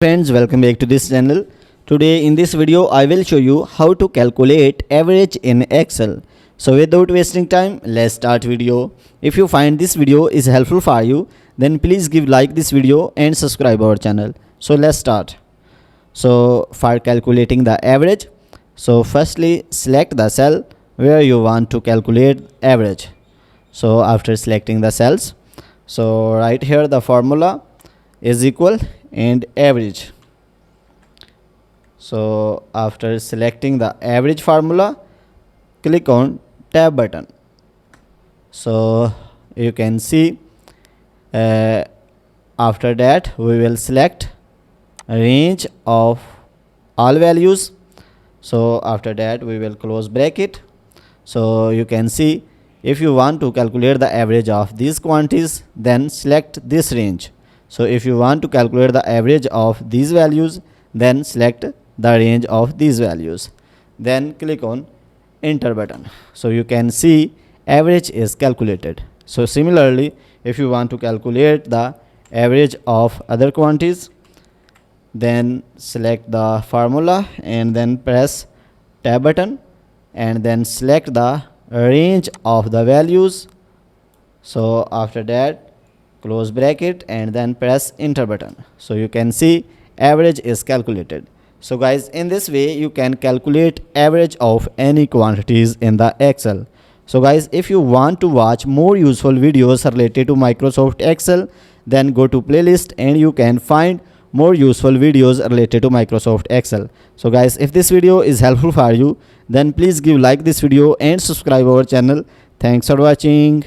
Friends, welcome back to this channel. Today in this video I will show you how to calculate average in Excel. So without wasting time, let's start video. If you find this video is helpful for you, then please give like this video and subscribe our channel. So let's start. So for calculating the average, so firstly select the cell where you want to calculate average. So after selecting the cells, so right here the formula is equal and average. So after selecting the average formula, click on tab button. So you can see after that we will select range of all values. So after that we will close bracket. So you can see if you want to calculate the average of these quantities, then select this range. So if you want to calculate the average of these values, then select the range of these values. Then click on enter button. So you can see average is calculated. So similarly, if you want to calculate the average of other quantities, then select the formula and then press tab button and then select the range of the values. So after that, close bracket and then press enter button. So you can see average is calculated. So guys, in this way you can calculate average of any quantities in the Excel. So guys, if you want to watch more useful videos related to Microsoft Excel, then go to playlist and you can find more useful videos related to Microsoft Excel. So guys, if this video is helpful for you, then please give like this video and subscribe our channel. Thanks for watching.